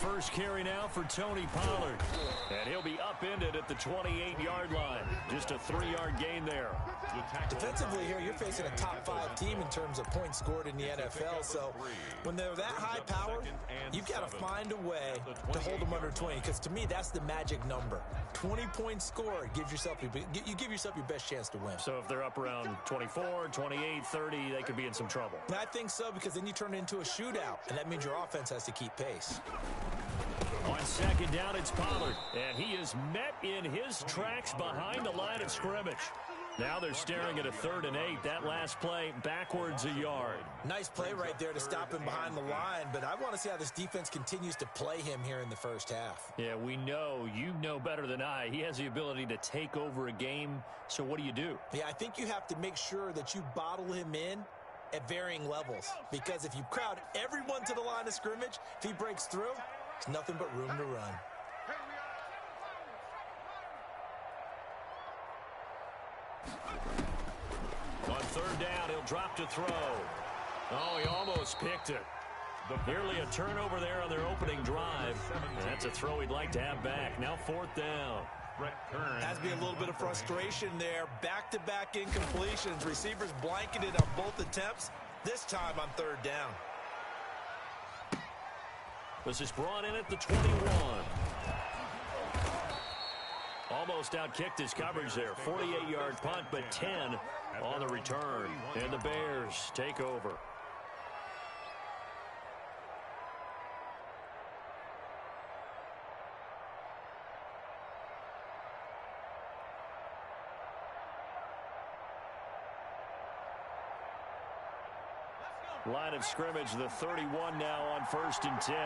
first carry now for Tony Pollard. And he'll be upended at the 28-yard line. Just a 3-yard gain there. Defensively here, you're facing a top-5 team in terms of points scored in the NFL. So when they're that high-powered, you've got to find a way to hold them under 20. Because to me, that's the magic number. 20 points scored gives yourself you give yourself your best chance to win. So if they're up around 24, 28, 30, they could be in some trouble. And I think so, because then you turn it into a shootout, and that means your offense has to keep pace. On second down, it's Pollard, and he is met in his tracks behind the line of scrimmage. Now they're staring at a 3rd and 8. That last play, backwards a yard. Nice play right there to stop him behind the line, but I want to see how this defense continues to play him here in the first half. Yeah, we know. You know better than I. He has the ability to take over a game, so what do you do? Yeah, I think you have to make sure that you bottle him in at varying levels, because if you crowd everyone to the line of scrimmage, if he breaks through, there's nothing but room to run. On 3rd down, he'll drop to throw. Oh, he almost picked it. Nearly a turnover there on their opening drive. And that's a throw he'd like to have back. Now 4th down. Has to be a little bit of frustration there. Back-to-back incompletions. Receivers blanketed on both attempts. This time on 3rd down. This is brought in at the 21. Almost out-kicked his coverage there. 48-yard punt, but 10 on the return. And the Bears take over. Line of scrimmage, the 31 now on 1st and 10.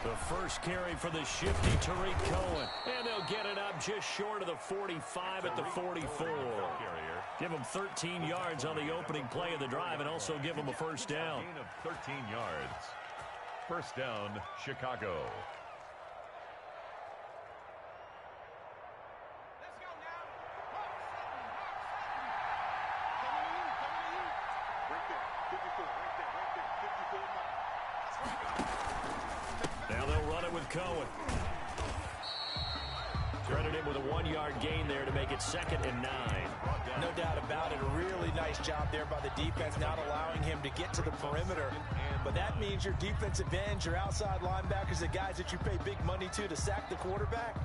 The first carry for the shifty Tariq Cohen. And they'll get it up just short of the 45 at the 44. Give them 13 yards on the opening play of the drive and also give them a first down. 13 yards. First down, Chicago. Now they'll run it with Cohen. Threaded him with a 1-yard gain there to make it 2nd and 9. No doubt about it. A really nice job there by the defense, not allowing him to get to the perimeter. But that means your defensive ends, your outside linebackers, the guys that you pay big money to sack the quarterback,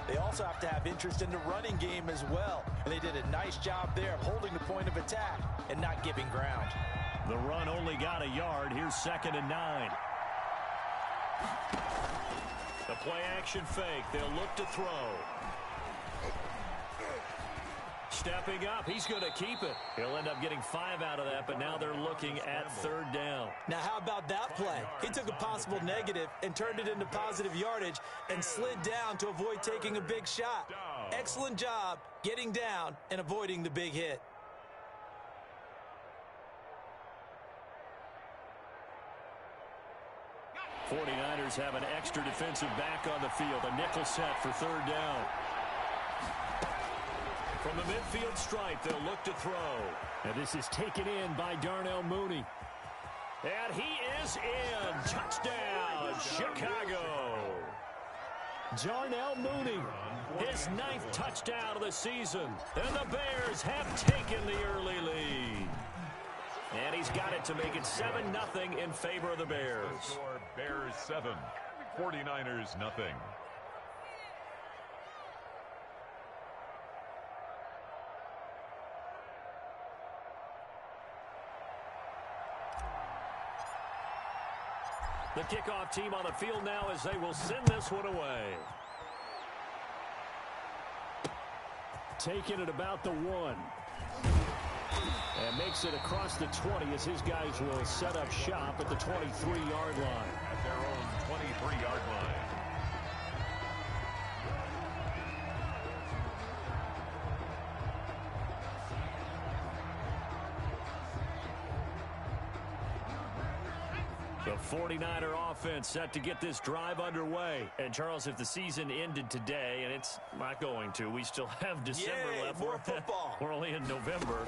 they also have to have interest in the running game as well. And they did a nice job there of holding the point of attack and not giving ground. The run only got a yard. Here's 2nd and 9. The play-action fake. They'll look to throw. Stepping up. He's going to keep it. He'll end up getting 5 out of that, but now they're looking at 3rd down. Now, how about that play? He took a possible negative and turned it into positive yardage and slid down to avoid taking a big shot. Excellent job getting down and avoiding the big hit. '49ers have an extra defensive back on the field. A nickel set for 3rd down. From the midfield stripe, they'll look to throw. And this is taken in by Darnell Mooney. And he is in. Touchdown, Chicago. Darnell Mooney, his 9th touchdown of the season. And the Bears have taken the early lead. And he's got it to make it 7-0 in favor of the Bears. Bears 7, 49ers nothing. The kickoff team on the field now as they will send this one away. Taking it about the 1. And makes it across the 20 as his guys will set up shop at the 23-yard line. At their own 23-yard line. The 49er offense set to get this drive underway. And, Charles, if the season ended today, and it's not going to, we still have December left. More football. We're only in November.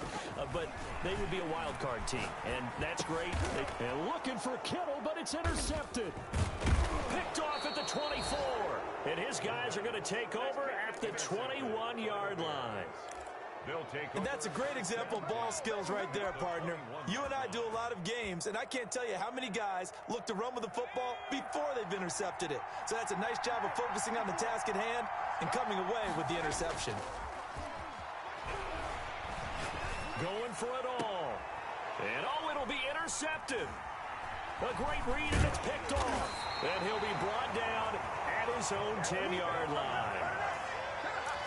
But they would be a wild card team, and that's great. And looking for Kittle, but it's intercepted. Picked off at the 24. And his guys are going to take over at the 21-yard line. And that's a great example of ball skills right there, partner. You and I do a lot of games, and I can't tell you how many guys look to run with the football before they've intercepted it. So that's a nice job of focusing on the task at hand and coming away with the interception. Going for it all. And, it'll be intercepted. A great read, and it's picked off. And he'll be brought down at his own 10-yard line.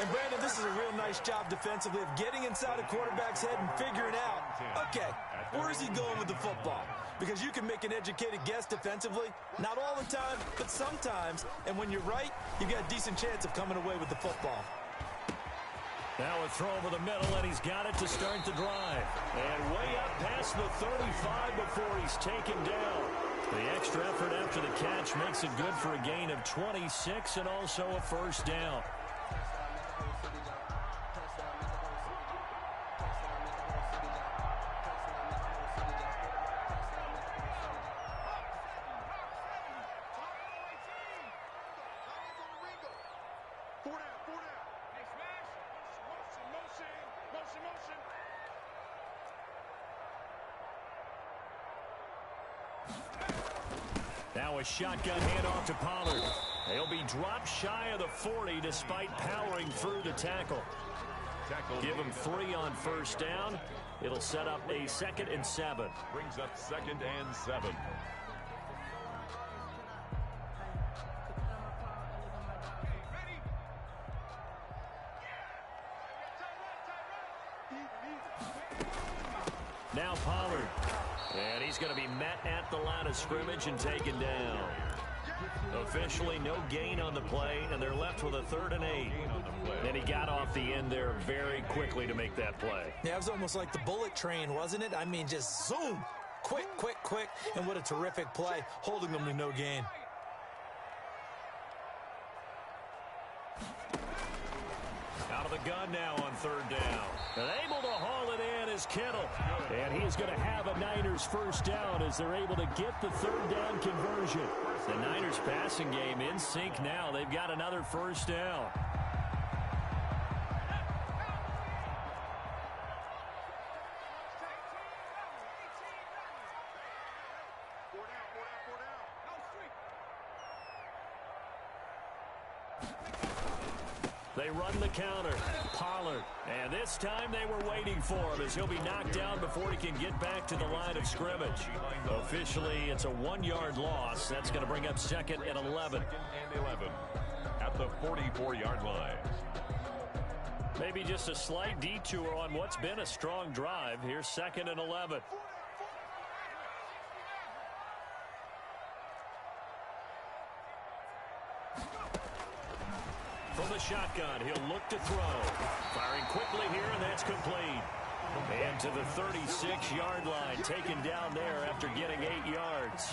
And, Brandon, this is a real nice job defensively of getting inside a quarterback's head and figuring out, okay, where is he going with the football? Because you can make an educated guess defensively, not all the time, but sometimes. And when you're right, you've got a decent chance of coming away with the football. Now a throw over the middle, and he's got it to start the drive. And way up past the 35 before he's taken down. The extra effort after the catch makes it good for a gain of 26 and also a first down. Now a shotgun handoff to Pollard. He'll be dropped shy of the 40 despite powering through the tackle. Give him 3 on first down. It'll set up a 2nd and 7. Brings up 2nd and 7. Now Pollard. And he's going to be met at the line of scrimmage and taken down. Officially no gain on the play, and they're left with a 3rd and 8. And he got off the end there very quickly to make that play. Yeah, it was almost like the bullet train, wasn't it? I mean, just zoom. Quick, quick, quick. And what a terrific play, holding them to no gain. Out of the gun now on 3rd down. And able to haul it in is Kittle. And he is going to have a Niners first down as they're able to get the 3rd down conversion. The Niners passing game in sync now. They've got another first down. They run the counter. Pollard. And this time they were waiting for him as he'll be knocked down before he can get back to the line of scrimmage. Officially, it's a 1-yard loss. That's going to bring up 2nd and 11. 2nd and 11 at the 44-yard line. Maybe just a slight detour on what's been a strong drive. Here's 2nd and 11. From the shotgun, he'll look to throw. Firing quickly here, and that's complete. And to the 36-yard line, taken down there after getting 8 yards.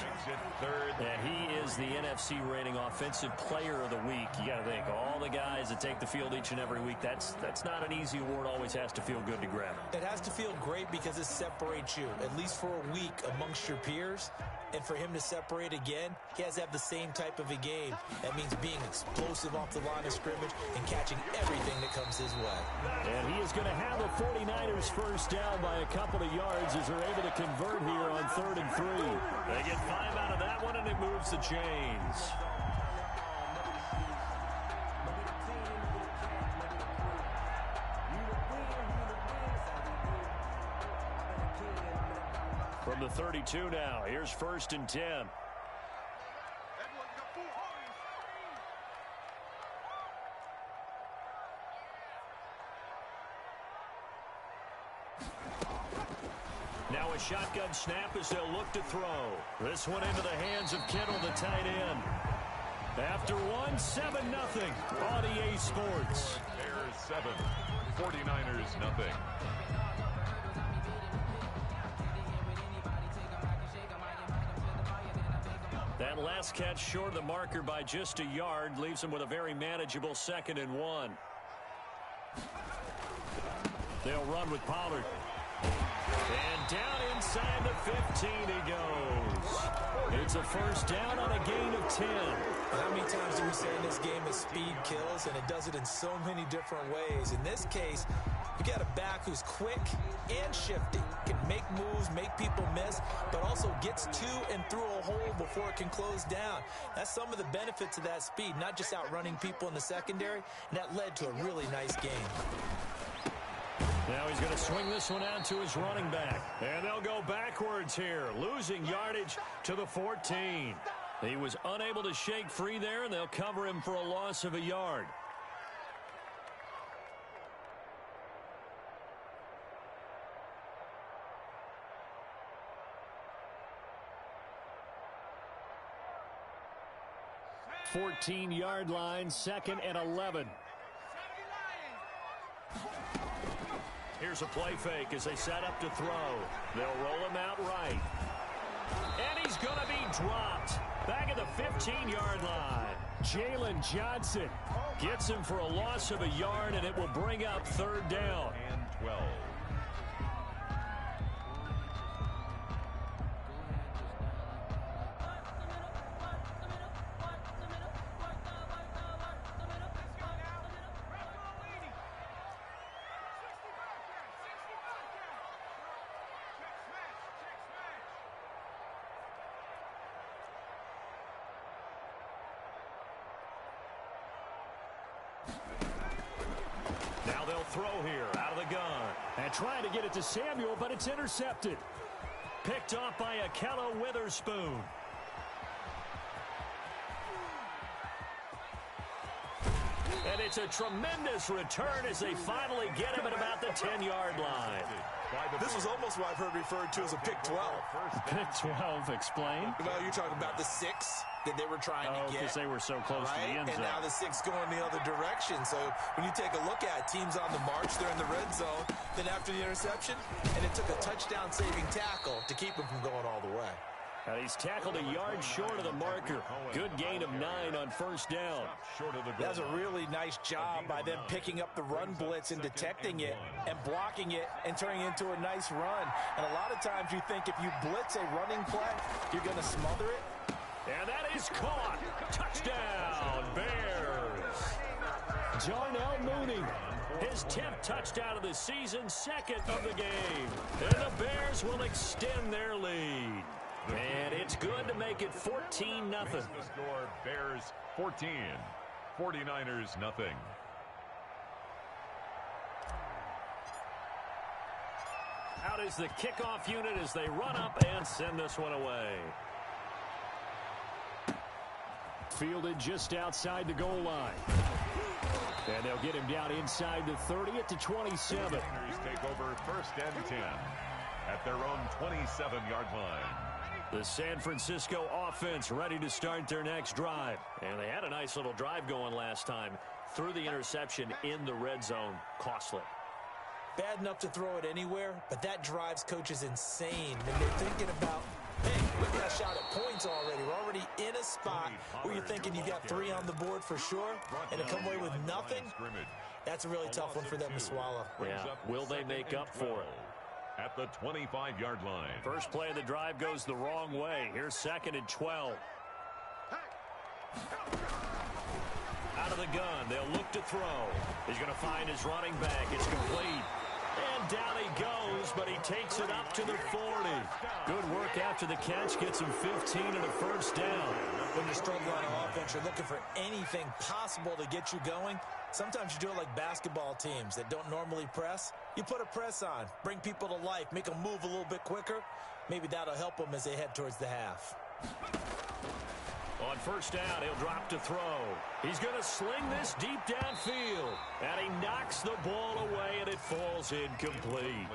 And he is the NFC rating offensive player of the week. You got to think, all the guys that take the field each and every week, that's not an easy award. Always has to feel good to grab. It has to feel great because it separates you, at least for a week, amongst your peers. And for him to separate again, he has to have the same type of a game. That means being explosive off the line of scrimmage and catching everything that comes his way. And he is going to have the 49ers first down by a couple of yards as they're able to convert here on 3rd and 3. They get 5 out of that one, and it moves the chains. From the 32 now, here's 1st and 10. Now a shotgun snap as they'll look to throw. This one into the hands of Kittle, the tight end. After one, 7-0 on EA Sports. Bears 7, 49ers nothing. That last catch short of the marker by just a yard leaves him with a very manageable 2nd and 1. They'll run with Pollard. And down inside the 15 he goes. It's a first down on a gain of 10. How many times do we say in this game that speed kills, and it does it in so many different ways? In this case, you got a back who's quick and shifty, can make moves, make people miss, but also gets to and through a hole before it can close down. That's some of the benefits of that speed, not just outrunning people in the secondary, and that led to a really nice game. Now he's going to swing this one out to his running back. And they'll go backwards here, losing yardage to the 14. He was unable to shake free there, and they'll cover him for a loss of a yard. Fourteen-yard line, 2nd and 11. Here's a play fake as they set up to throw. They'll roll him out right. And he's going to be dropped. Back at the 15-yard line. Jalen Johnson gets him for a loss of a yard, and it will bring up 3rd down. And 12. Now they'll throw here out of the gun. And trying to get it to Samuel, but it's intercepted. Picked off by Akello Witherspoon. And it's a tremendous return as they finally get him at about the 10-yard line. This was almost what I've heard referred to as a pick 12. Pick 12, explain. Well, you're talking about the 6 that they were trying to get. Because they were so close to the end zone. And now the 6 going the other direction. So when you take a look at teams on the march, they're in the red zone. Then after the interception, and it took a touchdown-saving tackle to keep him from going all the way. He's tackled a yard short of the marker. Good gain of 9 on 1st down. That's a really nice job by them picking up the run blitz and detecting it and blocking it and turning it into a nice run. And a lot of times you think if you blitz a running play, you're going to smother it. And that is caught. Touchdown, Bears. Darnell Mooney, his 10th touchdown of the season, 2nd of the game. And the Bears will extend their lead. And it's good to make it 14-0. The score, Bears 14, 49ers nothing. Out is the kickoff unit as they run up and send this one away. Fielded just outside the goal line. And they'll get him down inside the 30 at the 27. Niners take over 1st and 10 at their own 27-yard line. The San Francisco offense ready to start their next drive. And they had a nice little drive going last time. Threw the interception in the red zone. Costly. Bad enough to throw it anywhere, but that drives coaches insane when they're thinking about, hey, we've got a shot at points already. We're already in a spot where you're thinking you got 3 on the board for sure, and to come away with nothing, that's a really tough one for them to swallow. Yeah, will they make up for it? At the 25-yard line. First play of the drive goes the wrong way. Here's 2nd and 12. Out of the gun, they'll look to throw. He's going to find his running back. It's complete. And down he goes, but he takes it up to the 40. Good work after the catch. Gets him 15 and a 1st down. When you're struggling on offense, you're looking for anything possible to get you going. Sometimes you do it like basketball teams that don't normally press. You put a press on, bring people to life, make them move a little bit quicker. Maybe that'll help them as they head towards the half. On 1st down, he'll drop to throw. He's going to sling this deep downfield. And he knocks the ball away, and it falls incomplete.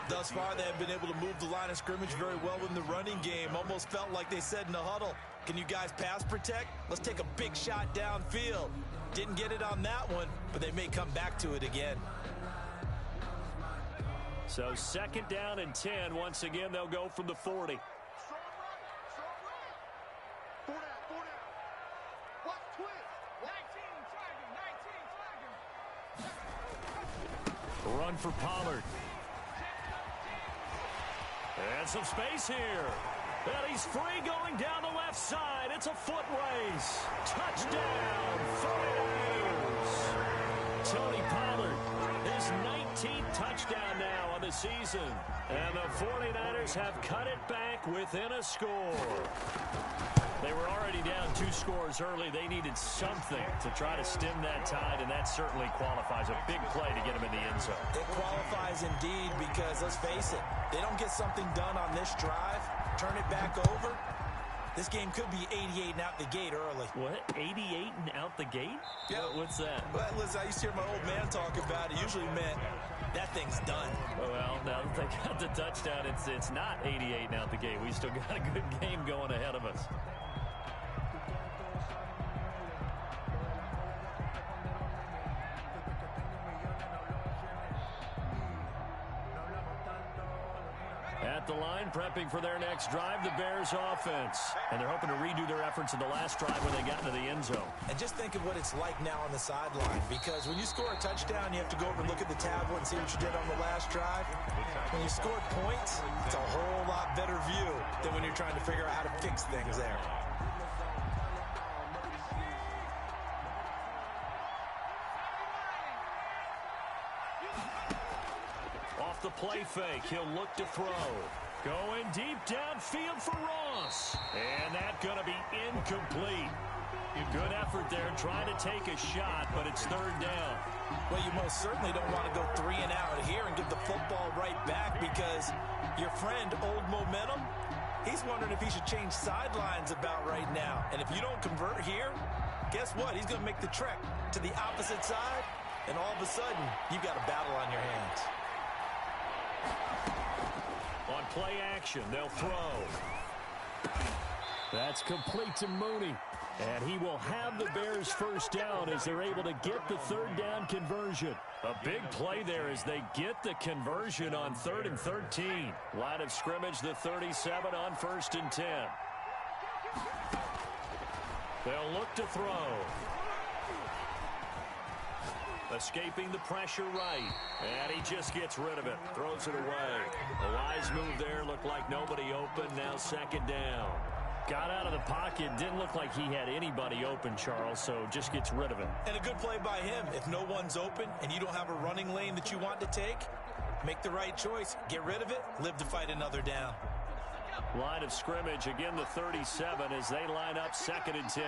Thus far, they have been able to move the line of scrimmage very well in the running game. Almost felt like they said in the huddle, can you guys pass protect? Let's take a big shot downfield. Didn't get it on that one, but they may come back to it again. So 2nd down and 10. Once again, they'll go from the 40. run for Pollard. And some space here. And he's free going down the left side. It's a foot race. Touchdown, 49ers. Tony Pollard, his 19th touchdown now on the season. And the 49ers have cut it back within a score. They were already down 2 scores early. They needed something to try to stem that tide, and that certainly qualifies. A big play to get them in the end zone. It qualifies indeed because, let's face it, they don't get something done on this drive, turn it back over, this game could be 88 and out the gate early. What? 88 and out the gate? Yeah. What's that? Well, listen, I used to hear my old man talk about it. Usually meant that thing's done. Well, now that they got the touchdown, it's not 88 and out the gate. We still got a good game going ahead of us. At the line, prepping for their next drive, the Bears offense. And they're hoping to redo their efforts in the last drive when they got into the end zone. And just think of what it's like now on the sideline, because when you score a touchdown, you have to go over and look at the tablet and see what you did on the last drive. When you scored points, it's a whole lot better view than when you're trying to figure out how to fix things there. The play fake. He'll look to throw. Going deep downfield for Ross. And that's going to be incomplete. Good effort there trying to take a shot, but it's third down. Well, you most certainly don't want to go 3 and out here and give the football right back because your friend, Old Momentum, he's wondering if he should change sidelines about right now. And if you don't convert here, guess what? He's going to make the trek to the opposite side, and all of a sudden, you've got a battle on your hands. On play action, they'll throw. That's complete to Mooney. And he will have the Bears first down as they're able to get the third down conversion. A big play there as they get the conversion on 3rd and 13. Line of scrimmage, the 37 on 1st and 10. They'll look to throw. Escaping the pressure right. And he just gets rid of it. Throws it away. A wise move there. Looked like nobody open. Now 2nd down. Got out of the pocket. Didn't look like he had anybody open, Charles, so just gets rid of it. And a good play by him. If no one's open and you don't have a running lane that you want to take, make the right choice. Get rid of it. Live to fight another down. Line of scrimmage, again the 37 as they line up 2nd and 10.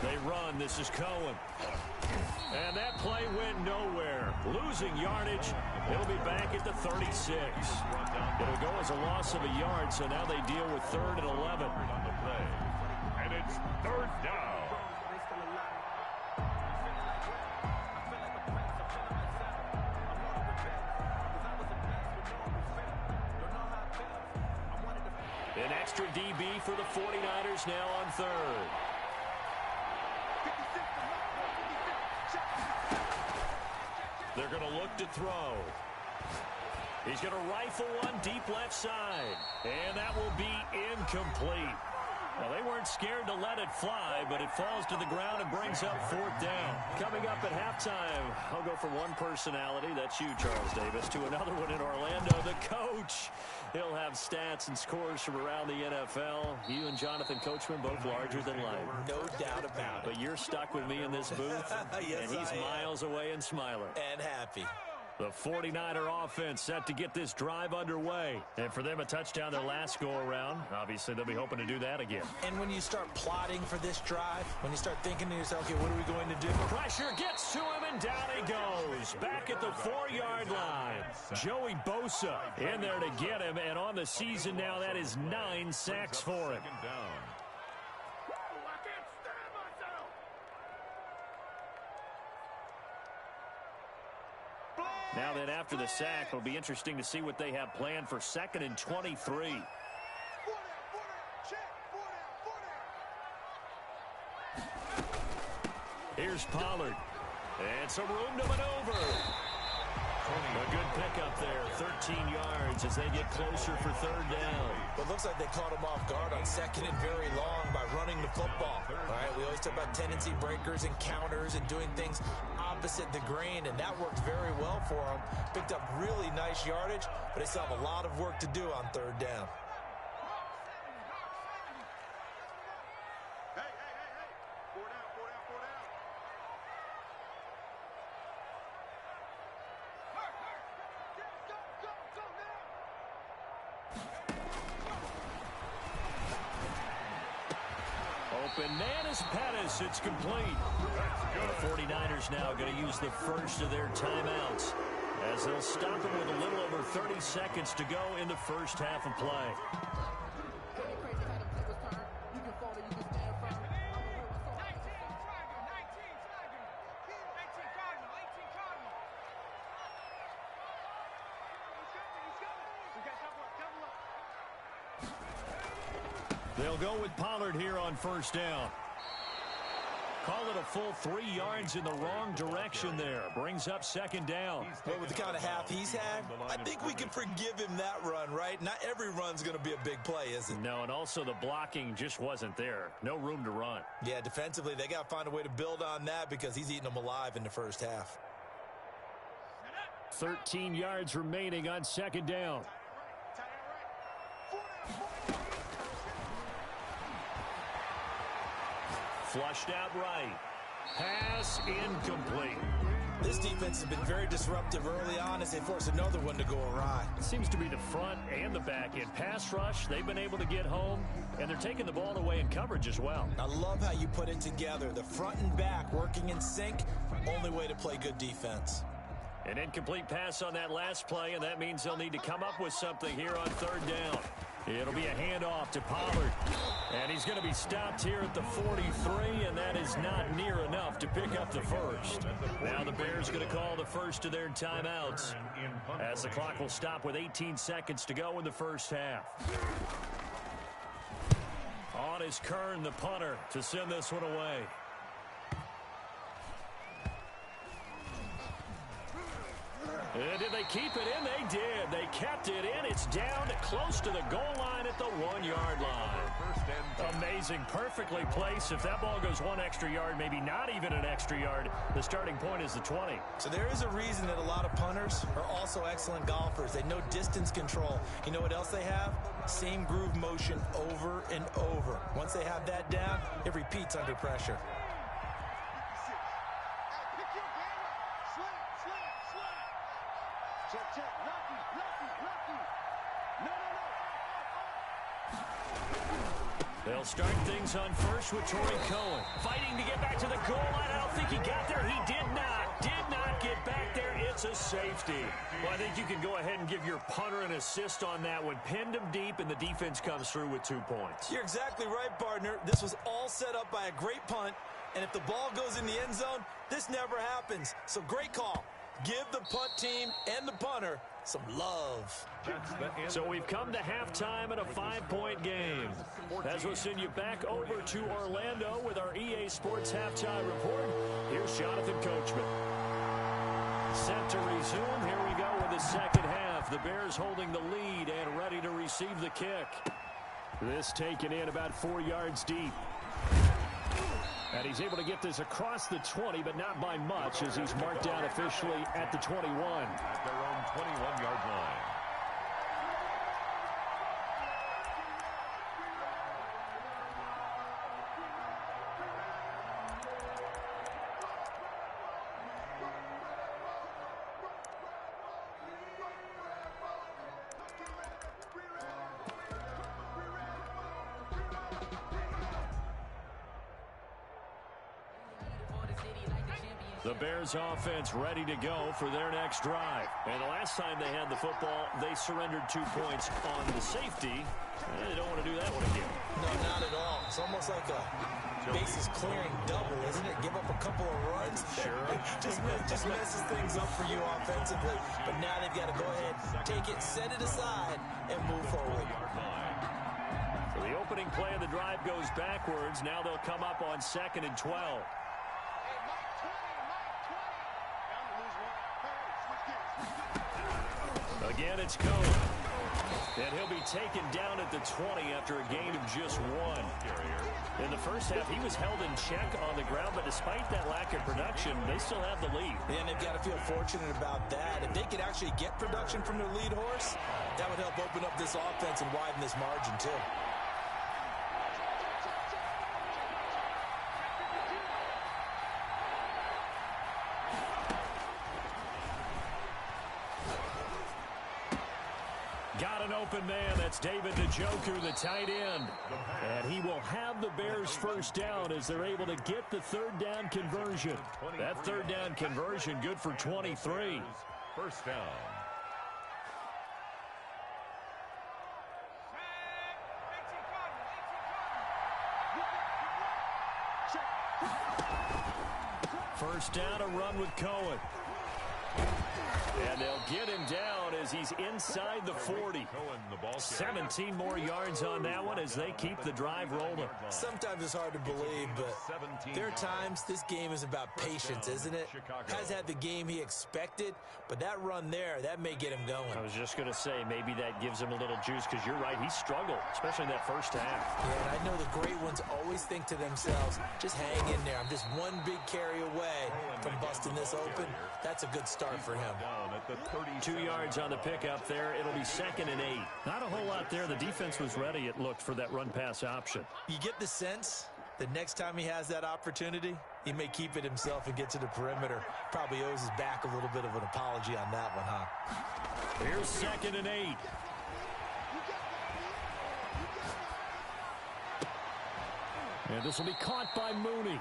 They run. This is Cohen. And that play went nowhere. Losing yardage. It'll be back at the 36. It'll go as a loss of a yard, so now they deal with 3rd and 11. And it's 3rd down. An extra DB for the 49ers now on 3rd. They're going to look to throw. He's going to rifle one deep left side. And that will be incomplete. Well, they weren't scared to let it fly, but it falls to the ground and brings up 4th down. Coming up at halftime, I'll go from one personality, that's you, Charles Davis, to another one in Orlando, the coach. He'll have stats and scores from around the NFL. You and Jonathan Coachman, both larger than life. No doubt about it. But you're stuck with me in this booth, yes, and he's miles away and smiling. And happy. The 49er offense set to get this drive underway. And for them, a touchdown their last go-around. Obviously, they'll be hoping to do that again. And when you start plotting for this drive, when you start thinking to yourself, okay, what are we going to do? Pressure gets to him, and down he goes. Back at the 4-yard line. Joey Bosa in there to get him. And on the season now, that is 9 sacks for him. Now then, after the sack, it'll be interesting to see what they have planned for 2nd and 23. Here's Pollard. And some room to maneuver. A good pickup there, 13 yards as they get closer for third down. But it looks like they caught him off guard on second and very long by running the football. All right, we always talk about tendency breakers and counters and doing things opposite the grain, and that worked very well for them. Picked up really nice yardage, but they still have a lot of work to do on third down. Bananas Pettis, it's complete. The 49ers now going to use the first of their timeouts as they'll stop them with a little over 30 seconds to go in the first half of play. They'll go with Pollard here on first down. Call it a full 3 yards in the wrong direction there. Brings up second down. But with the kind of half he's had, I think we can forgive him that run, right? Not every run's going to be a big play, is it? No, and also the blocking just wasn't there. No room to run. Yeah, defensively, they got to find a way to build on that because he's eating them alive in the first half. 13 yards remaining on second down. Flushed out right. Pass incomplete. This defense has been very disruptive early on as they force another one to go awry. It seems to be the front and the back end. Pass rush, they've been able to get home, and they're taking the ball away in coverage as well. I love how you put it together. The front and back working in sync, only way to play good defense. An incomplete pass on that last play, and that means they'll need to come up with something here on third down. It'll be a handoff to Pollard. And he's going to be stopped here at the 43, and that is not near enough to pick up the first. Now the Bears going to call the first of their timeouts as the clock will stop with 18 seconds to go in the first half. On is Kern, the punter, to send this one away. Did they keep it in? They did. They kept it in. It's down to close to the goal line at the 1-yard line. Amazing. Perfectly placed. If that ball goes 1 extra yard, maybe not even an extra yard, the starting point is the 20. So there is a reason that a lot of punters are also excellent golfers. They know distance control. You know what else they have? Same groove motion over and over. Once they have that down, it repeats under pressure. They'll start things on first with Torrey Cohen. Fighting to get back to the goal line. I don't think he got there. He did not. Did not get back there. It's a safety. Well, I think you can go ahead and give your punter an assist on that one. Pinned him deep, and the defense comes through with 2 points. You're exactly right, partner. This was all set up by a great punt. And if the ball goes in the end zone, this never happens. So great call. Give the punt team and the punter some love. So we've come to halftime in a 5-point game. As we'll send you back over to Orlando with our EA Sports Halftime Report, here's Jonathan Coachman. Set to resume. Here we go with the second half. The Bears holding the lead and ready to receive the kick. This taken in about 4 yards deep. And he's able to get this across the 20, but not by much, as he's marked down officially at the 21. At their own 21-yard line. The Bears offense ready to go for their next drive. And the last time they had the football, they surrendered 2 points on the safety. They don't want to do that one again. No, not at all. It's almost like a bases clearing double, isn't it? Give up a couple of runs. Sure. just messes things up for you offensively. But now they've got to go ahead, take it, set it aside, and move forward. So the opening play of the drive goes backwards. Now they'll come up on 2nd and 12. Again, it's Cohen. And he'll be taken down at the 20 after a gain of just 1. In the first half, he was held in check on the ground, but despite that lack of production, they still have the lead. And they've got to feel fortunate about that. If they could actually get production from their lead horse, that would help open up this offense and widen this margin, too. Got an open man. That's David Njoku, the tight end. And he will have the Bears first down as they're able to get the third down conversion. That third down conversion good for 23. First down. First down, a run with Cohen. And they'll get him down as he's inside the 40. 17 more yards on that one as they keep the drive rolling. Sometimes it's hard to believe, but there are times this game is about patience, isn't it? Has had the game he expected, but that run there, that may get him going. I was just going to say, maybe that gives him a little juice, because you're right, he struggled, especially in that first half. Yeah, and I know the great ones always think to themselves, just hang in there. I'm just one big carry away from busting this open. That's a good start for him. 2 yards on the pickup there. It'll be 2nd and 8. Not a whole lot there. The defense was ready, it looked, for that run-pass option. You get the sense that next time he has that opportunity, he may keep it himself and get to the perimeter. Probably owes his back a little bit of an apology on that one, huh? Here's 2nd and 8. And this will be caught by Mooney.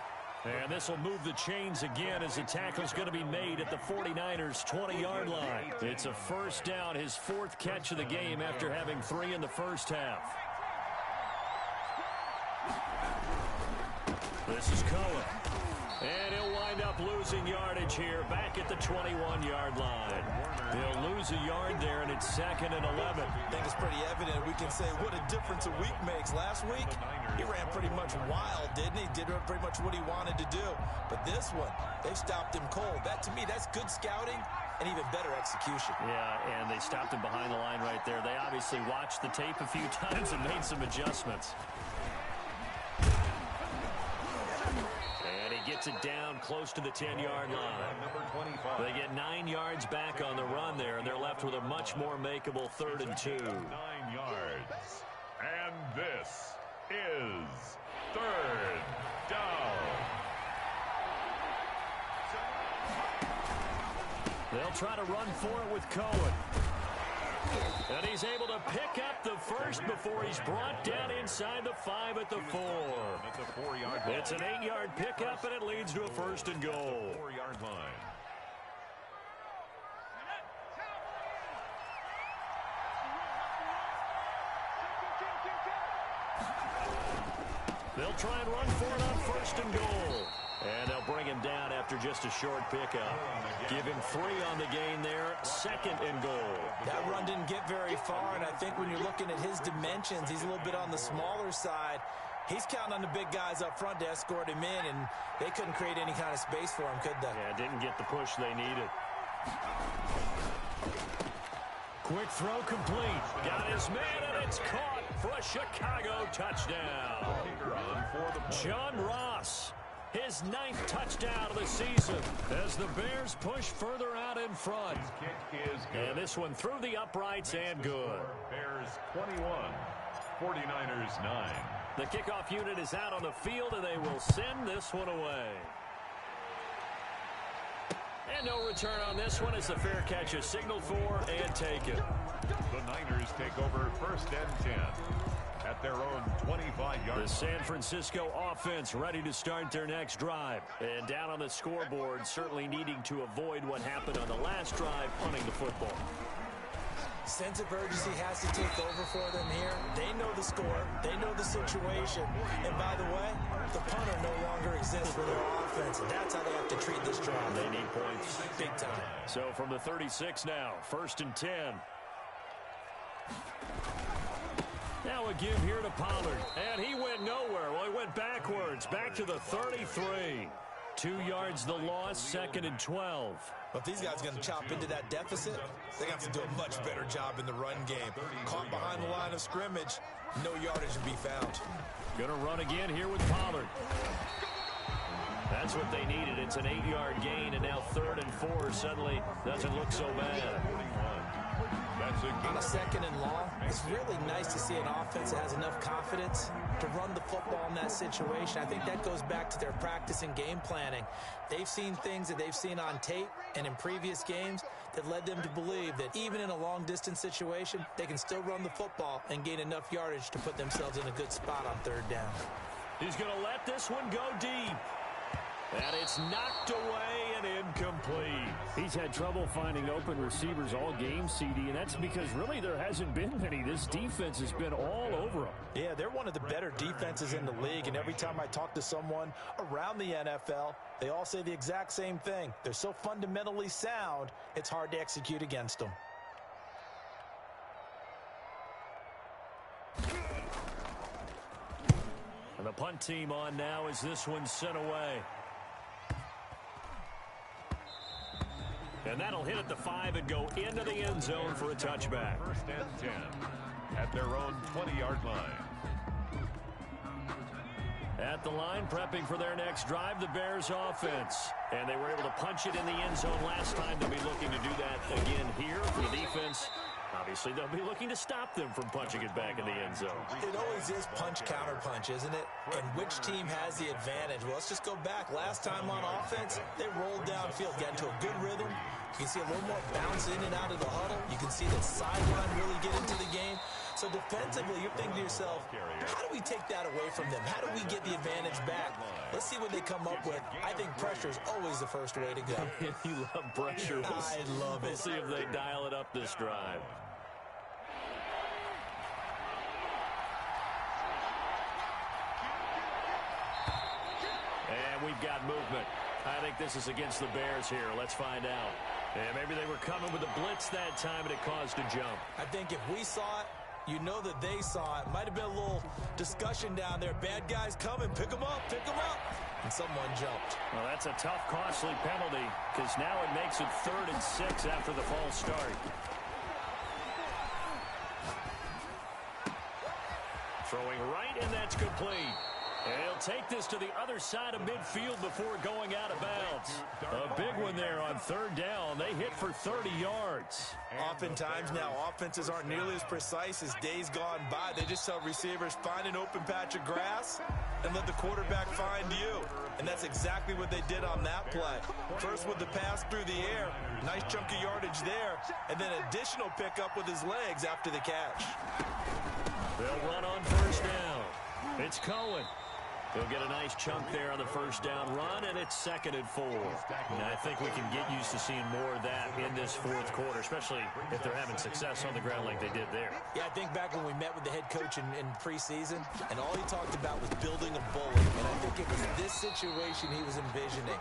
And this will move the chains again as the tackle's going to be made at the 49ers' 20-yard line. It's a first down, his 4th catch of the game after having 3 in the first half. This is Cohen. And he'll wind up losing yardage here back at the 21-yard line. They'll lose a yard there, and it's 2nd and 11. I think it's pretty evident. We can say what a difference a week makes. Last week, he ran pretty much wild, didn't he? Did pretty much what he wanted to do. But this one, they've stopped him cold. That, to me, that's good scouting and even better execution. Yeah, and they stopped him behind the line right there. They obviously watched the tape a few times and made some adjustments. Gets it down close to the 10-yard line. They get 9 yards back on the run there, and they're left with a much more makeable 3rd and 2. 9 yards. And this is 3rd down. They'll try to run for it with Cohen. And he's able to pick up the first before he's brought down inside the 5 at the 4. It's an 8-yard pickup, and it leads to a 1st and goal. 4-yard line. They'll try and run for it on 1st and goal. And they'll bring him down after just a short pickup. Give him 3 on the gain there. 2nd and goal. That run didn't get very far, and I think when you're looking at his dimensions, he's a little bit on the smaller side. He's counting on the big guys up front to escort him in, and they couldn't create any kind of space for him, could they? Yeah, didn't get the push they needed. Quick throw complete. Got his man, and it's caught for a Chicago touchdown. John Ross. His 9th touchdown of the season as the Bears push further out in front. And this one through the uprights and good. Bears 21, 49ers 9. The kickoff unit is out on the field, and they will send this one away. And no return on this one as the fair catch is signaled for and taken. The Niners take over 1st and 10. At their own 25-yard. The San Francisco offense ready to start their next drive. And down on the scoreboard, certainly needing to avoid what happened on the last drive, punting the football. Sense of urgency has to take over for them here. They know the score. They know the situation. And by the way, the punter no longer exists for their offense. And that's how they have to treat this drive. They need points. Big time. So from the 36 now, 1st and 10. Now a give here to Pollard. And he went nowhere. Well, he went backwards. Back to the 33. 2 yards the loss, 2nd and 12. But if these guys are going to chop into that deficit, they got to do a much better job in the run game. Caught behind the line of scrimmage, no yardage to be found. Going to run again here with Pollard. That's what they needed. It's an 8-yard gain, and now 3rd and 4 suddenly doesn't look so bad. On a 2nd and long, it's really nice to see an offense that has enough confidence to run the football in that situation. I think that goes back to their practice and game planning. They've seen things that they've seen on tape and in previous games that led them to believe that even in a long-distance situation, they can still run the football and gain enough yardage to put themselves in a good spot on 3rd down. He's going to let this one go deep. And it's knocked away and incomplete. He's had trouble finding open receivers all game, CD, and that's because really there hasn't been many. This defense has been all over them. Yeah, they're one of the better defenses in the league, and every time I talk to someone around the NFL, they all say the exact same thing. They're so fundamentally sound, it's hard to execute against them. And the punt team on now as this one's sent away. And that'll hit at the 5 and go into the end zone for a touchback. 1st and 10 at their own 20-yard line. At the line, prepping for their next drive, the Bears offense. And they were able to punch it in the end zone last time. They'll be looking to do that again here for the defense. Obviously, they'll be looking to stop them from punching it back in the end zone. It always is punch-counter-punch, isn't it? And which team has the advantage? Well, let's just go back. Last time on offense, they rolled downfield, got into a good rhythm. You can see a little more bounce in and out of the huddle. You can see the sideline really get into the game. So defensively, you're thinking to yourself, how do we take that away from them? How do we get the advantage back? Let's see what they come up with. I think pressure is always the first way to go. You love pressure. I love it. We'll see if they dial it up this drive. And we've got movement. I think this is against the Bears here. Let's find out. And maybe they were coming with a blitz that time and it caused a jump. I think if we saw it, you know that they saw it. Might have been a little discussion down there. Bad guys coming. Pick them up. Pick them up. And someone jumped. Well, that's a tough, costly penalty because now it makes it 3rd and 6 after the false start. Throwing right, and that's complete. And he'll take this to the other side of midfield before going out of bounds. A big one there on 3rd down. They hit for 30 yards. Oftentimes now, offenses aren't nearly as precise as days gone by. They just tell receivers, find an open patch of grass and let the quarterback find you. And that's exactly what they did on that play. First with the pass through the air, nice chunk of yardage there, and then additional pickup with his legs after the catch. They'll run on 1st down. It's Cohen. He'll get a nice chunk there on the 1st down run, and it's 2nd and 4. And I think we can get used to seeing more of that in this 4th quarter, especially if they're having success on the ground like they did there. Yeah, I think back when we met with the head coach in preseason, and all he talked about was building a bully. And I think it was this situation he was envisioning.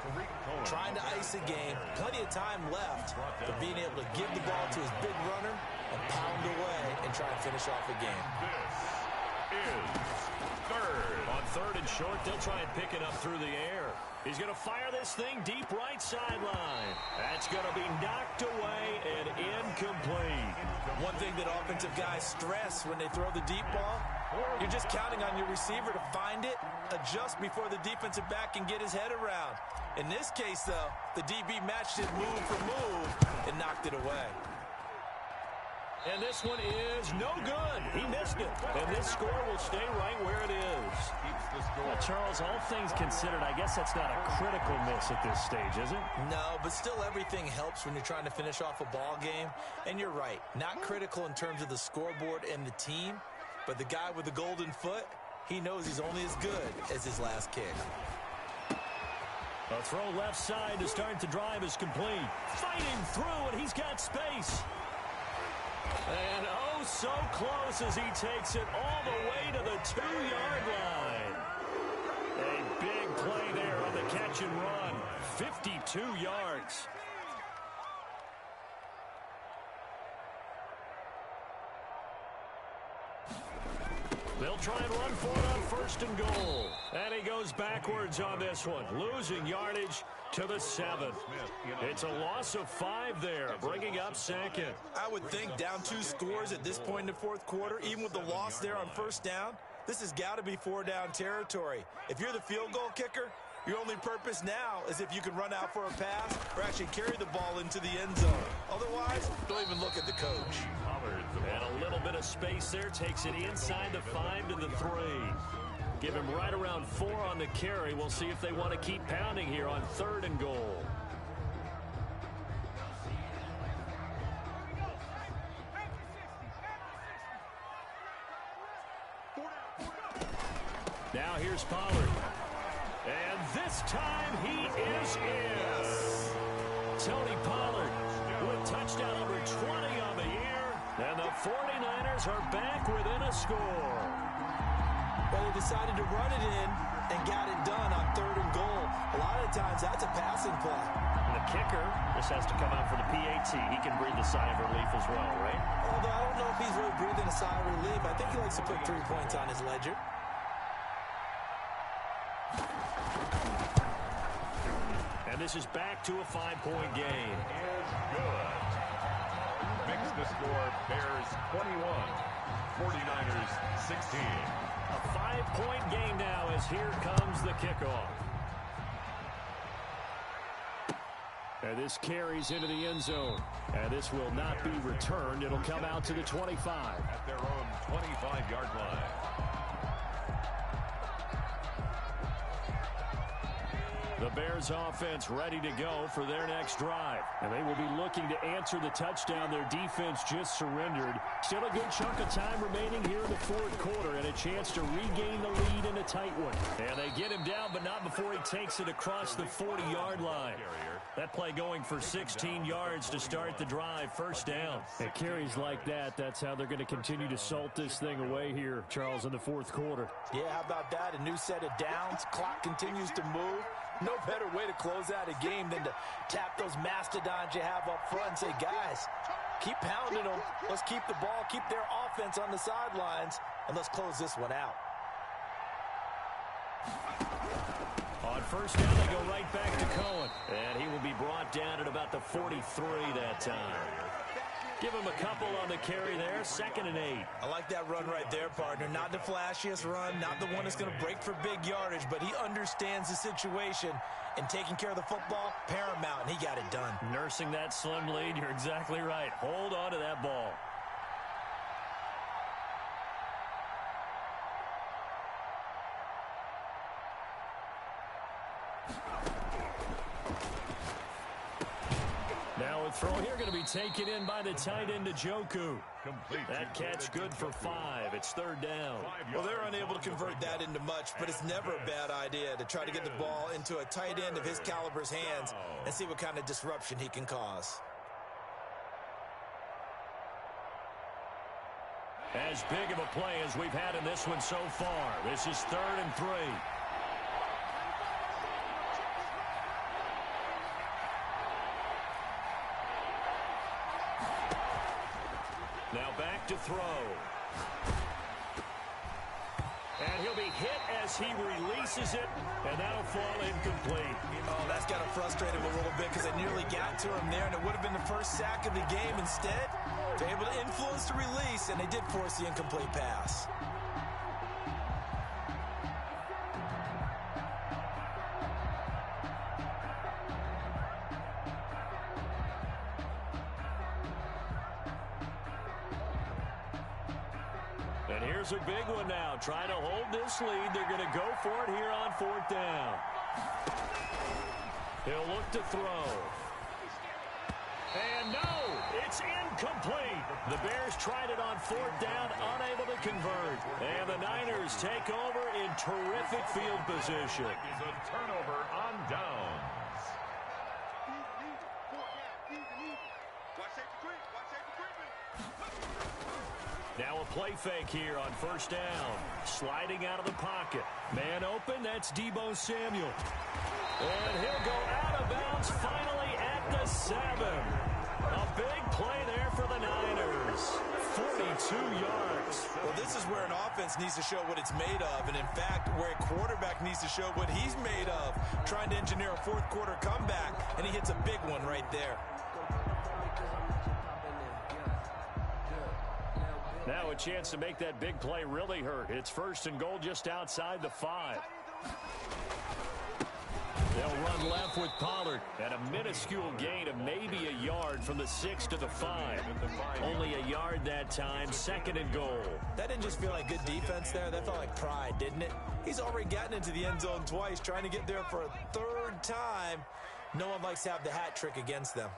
Trying to ice a game, plenty of time left, but being able to give the ball to his big runner and pound away and try and finish off a game. This is 3rd. On 3rd and short, they'll try and pick it up through the air. He's going to fire this thing deep right sideline. That's going to be knocked away and incomplete. One thing that offensive guys stress when they throw the deep ball, you're just counting on your receiver to find it, adjust before the defensive back can get his head around. In this case, though, the DB matched it move for move and knocked it away. And this one is no good. He missed it. And this score will stay right where it is. Well, Charles, all things considered, I guess that's not a critical miss at this stage, is it? No, but still everything helps when you're trying to finish off a ball game. And you're right, not critical in terms of the scoreboard and the team, but the guy with the golden foot, he knows he's only as good as his last kick. A throw left side to start the drive is complete. Fighting through, and he's got space. And oh, so close as he takes it all the way to the 2-yard line. A big play there on the catch and run. 52 yards. They'll try and run for it on 1st and goal. And he goes backwards on this one, losing yardage to the 7. It's a loss of 5 there, bringing up 2nd. I would think down 2 scores at this point in the 4th quarter, even with the loss there on 1st down, this has got to be 4-down territory. If you're the field goal kicker, your only purpose now is if you can run out for a pass or actually carry the ball into the end zone. Otherwise, don't even look at the coach. And a little bit of space there takes it inside the 5 to the 3. Give him right around 4 on the carry. We'll see if they want to keep pounding here on 3rd and goal. Now here's Pollard. And this time he is in. Tony Pollard with touchdown number 20 on the year. And the 49ers are back within a score. Well, they decided to run it in and got it done on 3rd and goal. A lot of times that's a passing play. And the kicker, this has to come out for the PAT. He can breathe a sigh of relief as well, right? Although I don't know if he's really breathing a sigh of relief. I think he likes to put 3 points on his ledger. And this is back to a 5-point game. Is good. Makes the score Bears 21, 49ers 16. A 5-point game now as here comes the kickoff. And this carries into the end zone. And this will not be returned. It'll come out to the 25. At their own 25-yard line. The Bears offense ready to go for their next drive. And they will be looking to answer the touchdown their defense just surrendered. Still a good chunk of time remaining here in the 4th quarter and a chance to regain the lead in a tight one. And they get him down, but not before he takes it across the 40-yard line. That play going for 16 yards to start the drive, 1st down. At carries like that, that's how they're going to continue to salt this thing away here, Charles, in the 4th quarter. Yeah, how about that? A new set of downs. Clock continues to move. No better way to close out a game than to tap those mastodons you have up front and say, guys, keep pounding them. Let's keep the ball, keep their offense on the sidelines, and let's close this one out. On 1st down, they go right back to Cohen. And he will be brought down at about the 43 that time. Give him a couple on the carry there, 2nd and 8. I like that run right there, partner. Not the flashiest run, not the one that's going to break for big yardage, but he understands the situation, and taking care of the football, paramount, and he got it done. Nursing that slim lead, you're exactly right. Hold on to that ball. Now a throw here going to be taken in by the tight end Njoku. That catch good for 5. It's 3rd down. Well, they're unable to convert that into much, but it's never a bad idea to try to get the ball into a tight end of his caliber's hands and see what kind of disruption he can cause. As big of a play as we've had in this one so far. This is 3rd and 3. Now back to throw. And he'll be hit as he releases it, and that'll fall incomplete. Oh, that's got to frustrate him a little bit because they nearly got to him there, and it would have been the first sack of the game. Instead, they're able to influence the release, and they did force the incomplete pass. And here's a big one now. Trying to hold this lead. They're going to go for it here on 4th down. He'll look to throw. And no, it's incomplete. The Bears tried it on 4th down, unable to convert. And the Niners take over in terrific field position. Is a turnover on downs. Now a play fake here on 1st down. Sliding out of the pocket. Man open, that's Deebo Samuel. And he'll go out of bounds finally at the 7. A big play there for the Niners. 40 2 yards. Well, this is where an offense needs to show what it's made of, and in fact, where a quarterback needs to show what he's made of, trying to engineer a fourth quarter comeback, and he hits a big one right there. Now a chance to make that big play really hurt. It's 1st and goal just outside the 5. They'll run left with Pollard at a minuscule gain of maybe a yard from the 6 to the 5. Only a yard that time, 2nd and goal. That didn't just feel like good defense there. That felt like pride, didn't it? He's already gotten into the end zone twice, trying to get there for a 3rd time. No one likes to have the hat trick against them.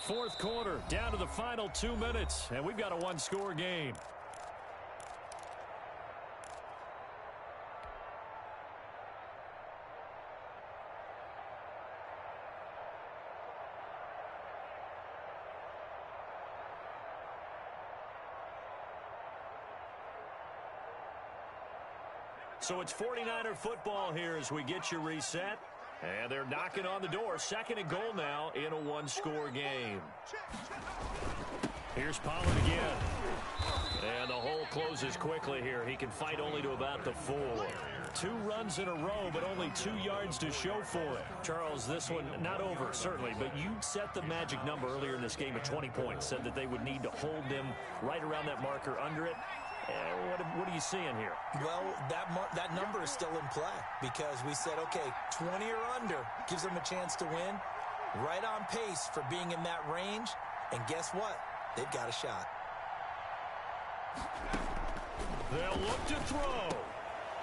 Fourth quarter, down to the final 2 minutes, and we've got a 1-score game. So it's 49er football here as we get you reset. And they're knocking on the door. 2nd and goal now in a 1-score game. Here's Pollard again. And the hole closes quickly here. He can fight only to about the 4. 2 runs in a row, but only 2 yards to show for it. Charles, this one not over, certainly, but you set the magic number earlier in this game at 20 points. Said that they would need to hold them right around that marker under it. What are you seeing here? Well, that number is still in play because we said, okay, 20 or under gives them a chance to win. Right on pace for being in that range. And guess what? They've got a shot. They'll look to throw.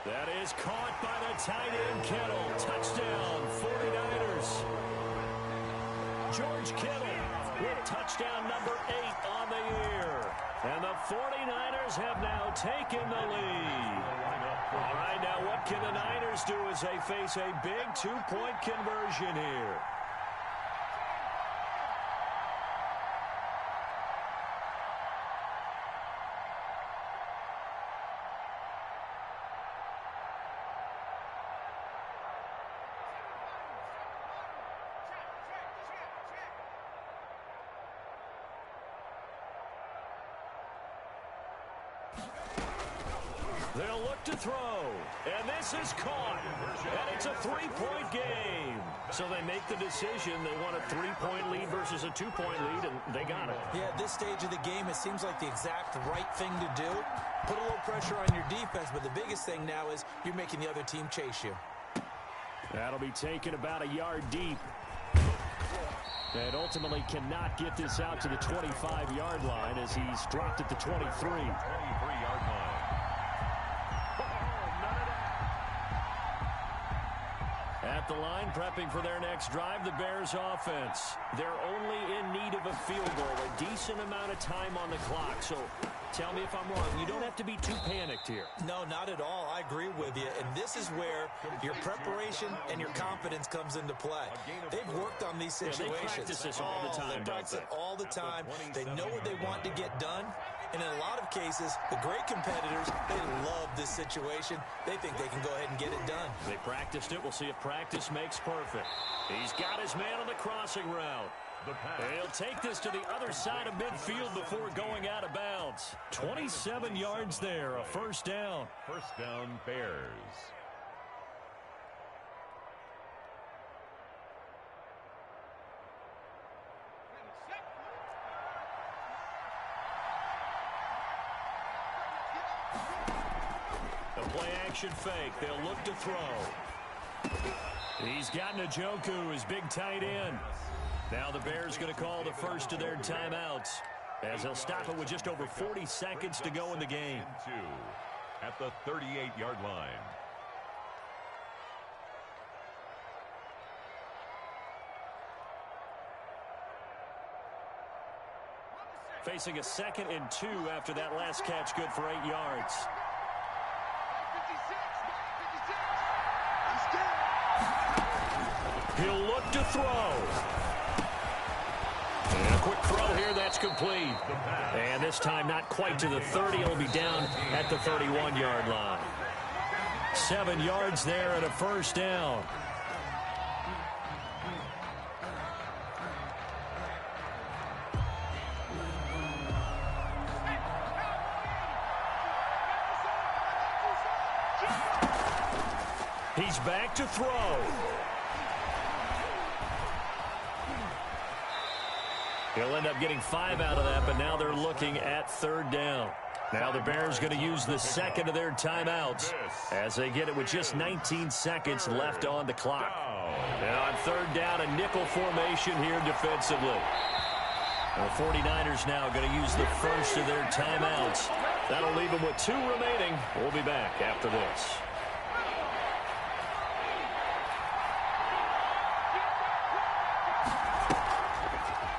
That is caught by the tight end Kittle. Touchdown, 49ers. George Kittle with touchdown number 8 on the year. And the 49ers have now taken the lead. All right, now what can the Niners do as they face a big 2-point conversion here? They'll look to throw, and this is caught, and it's a 3-point game. So they make the decision. They want a 3-point lead versus a 2-point lead, and they got it. Yeah, at this stage of the game, it seems like the exact right thing to do. Put a little pressure on your defense, but the biggest thing now is you're making the other team chase you. That'll be taken about a yard deep. And ultimately cannot get this out to the 25-yard line as he's dropped at the 23. 23-yard line. At the line, prepping for their next drive, the Bears offense. They're only in need of a field goal, a decent amount of time on the clock. So tell me if I'm wrong. You don't have to be too panicked here. No, not at all. I agree with you. And this is where your preparation and your confidence comes into play. They've worked on these situations. They practice this all the time, They practice it all the time. They know what they want to get done. And in a lot of cases, the great competitors, they love this situation. They think they can go ahead and get it done. They practiced it. We'll see if practice makes perfect. He's got his man on the crossing route. He'll take this to the other side of midfield before going out of bounds. 27 yards there, a first down. First down, Bears. The play action fake. They'll look to throw. He's got Njoku, his big tight end. Now the Bears going to call the first of their timeouts as they'll stop it with just over 40 seconds to go in the game. At the 38-yard line. Facing a 2nd and 2 after that last catch, good for 8 yards. He'll look to throw. And a quick throw here that's complete. And this time not quite to the 30. It'll be down at the 31-yard line. 7 yards there and a first down. He's back to throw. He'll end up getting 5 out of that, but now they're looking at third down. Now the Bears going to use the second of their timeouts as they get it with just 19 seconds left on the clock. And on third down, a nickel formation here defensively. The 49ers now going to use the first of their timeouts. That'll leave them with 2 remaining. We'll be back after this.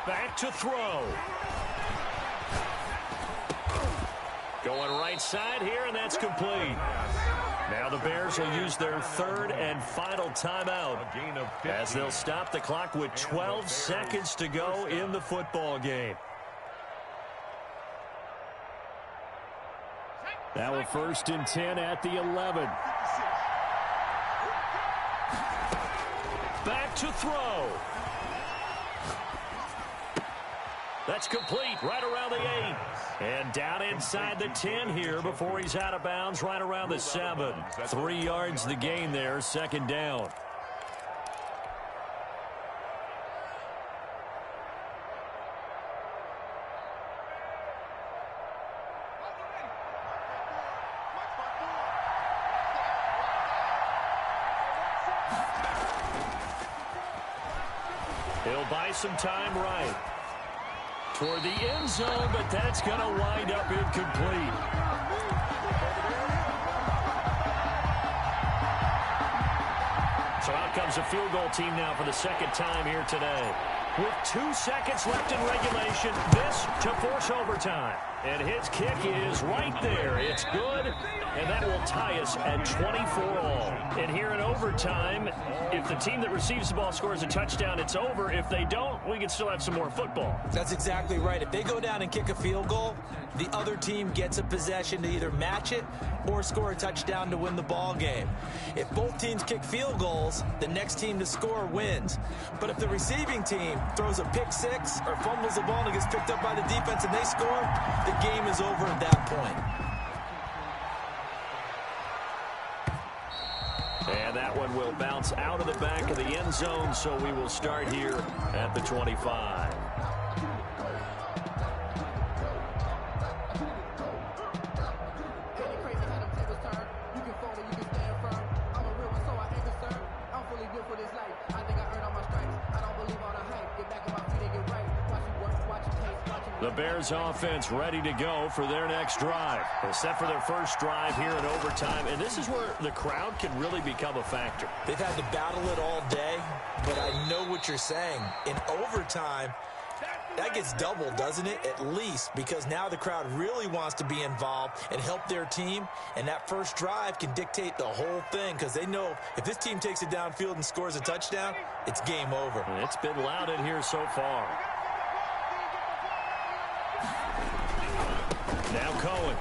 Back to throw. Going right side here, and that's complete. Now the Bears will use their third and final timeout as they'll stop the clock with 12 seconds to go in the football game. Now a 1st and 10 at the 11. Back to throw. That's complete right around the 8. And down inside the 10 here before he's out of bounds right around the 7. 3 yards the gain there, 2nd down. He'll buy some time right toward the end zone, but that's going to wind up incomplete. So out comes a field goal team now for the 2nd time here today. With 2 seconds left in regulation, this to force overtime. And his kick is right there. It's good, and that will tie us at 24-all. And here in overtime, if the team that receives the ball scores a touchdown, it's over. If they don't, we can still have some more football. That's exactly right. If they go down and kick a field goal, the other team gets a possession to either match it or score a touchdown to win the ball game. If both teams kick field goals, the next team to score wins. But if the receiving team throws a pick 6 or fumbles the ball and it gets picked up by the defense and they score, the game is over at that point. And that one will bounce out of the back of the end zone, so we will start here at the 25. The Bears offense ready to go for their next drive. They're set for their first drive here in overtime, and this is where the crowd can really become a factor. They've had to battle it all day, but I know what you're saying. In overtime, that gets doubled, doesn't it? At least, because now the crowd really wants to be involved and help their team, and that first drive can dictate the whole thing because they know if this team takes it downfield and scores a touchdown, it's game over. And it's been loud in here so far. Now Cohen.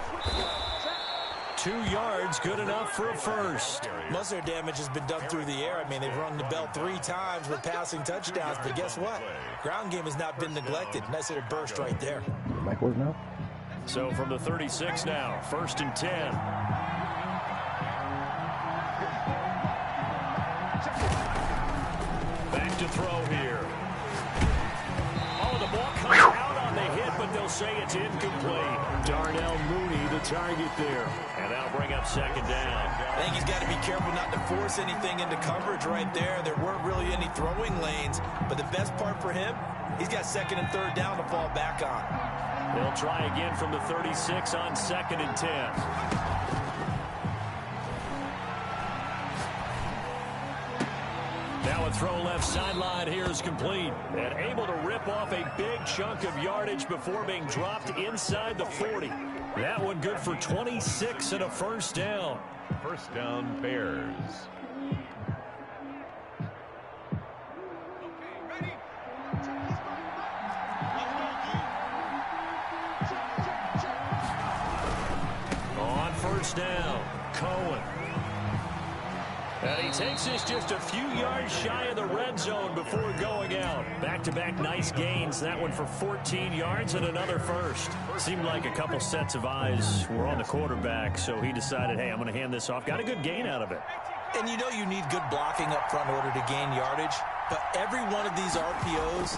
2 yards, good enough for a first. Most of their damage has been done through the air. I mean, they've rung the bell 3 times with passing touchdowns, but guess what? Ground game has not been neglected. Nice little burst right there. Backward now. So from the 36 now, 1st and 10. Back to throw here. Oh, the ball comes out on the hit, but they'll say it's incomplete. Darnell Mooney, the target there. And that'll bring up 2nd down. I think he's got to be careful not to force anything into coverage right there. There weren't really any throwing lanes, but the best part for him, he's got 2nd and 3rd down to fall back on. They'll try again from the 36 on 2nd and 10. Now a throw left sideline here is complete. And able to rip off a big chunk of yardage before being dropped inside the 40. That one good for 26 and a first down. First down, Bears. first down. Cohen. And he takes this just a few yards shy of the red zone before going out. Back-to-back nice gains. That one for 14 yards and another first. Seemed like a couple sets of eyes were on the quarterback, so he decided, hey, I'm going to hand this off. Got a good gain out of it. And you know you need good blocking up front in order to gain yardage. But every one of these RPOs,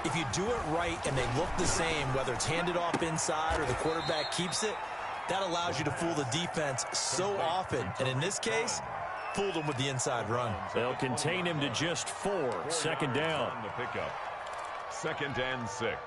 if you do it right and they look the same, whether it's handed off inside or the quarterback keeps it, that allows you to fool the defense so often. And in this case, fooled them with the inside run. They'll contain him to just 4. Second down. On the pickup. 2nd and 6.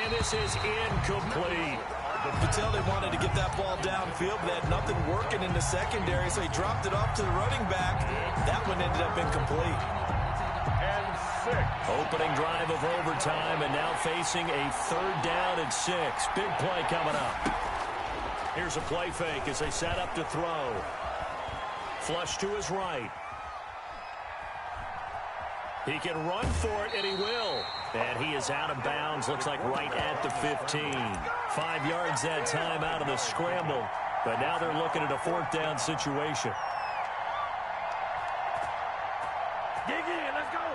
And this is incomplete. You could tell they wanted to get that ball downfield, but they had nothing working in the secondary, so he dropped it off to the running back. That one ended up incomplete. And 6. Opening drive of overtime, and now facing a 3rd down and 6. Big play coming up. Here's a play fake as they set up to throw. Flush to his right. He can run for it, and he will. And he is out of bounds, looks like right at the 15. 5 yards that time out of the scramble. But now they're looking at a 4th down situation. Dig in, let's go.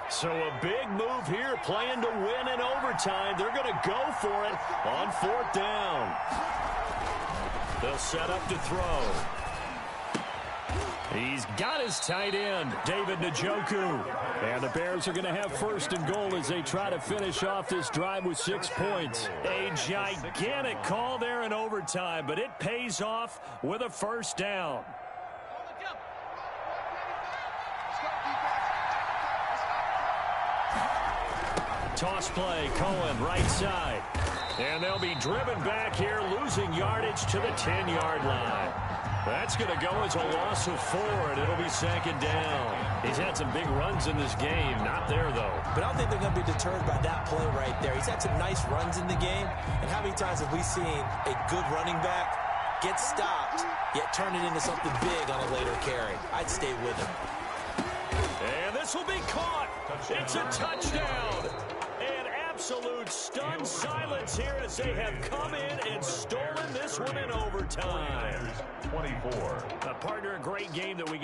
So a big move here, playing to win in overtime. They're going to go for it on 4th down. They'll set up to throw. He's got his tight end, David Njoku. And the Bears are going to have 1st and goal as they try to finish off this drive with 6 points. A gigantic call there in overtime, but it pays off with a 1st down. Toss play, Cohen, right side. And they'll be driven back here, losing yardage to the 10-yard line. That's going to go as a loss of 4, and it'll be 2nd down. He's had some big runs in this game. Not there, though. But I don't think they're going to be deterred by that play right there. He's had some nice runs in the game. And how many times have we seen a good running back get stopped, yet turn it into something big on a later carry? I'd stay with him. And this will be caught. It's a touchdown. And absolute stunned silence here as they have come in and stolen this one in overtime. 24. A partner, a great game that we got.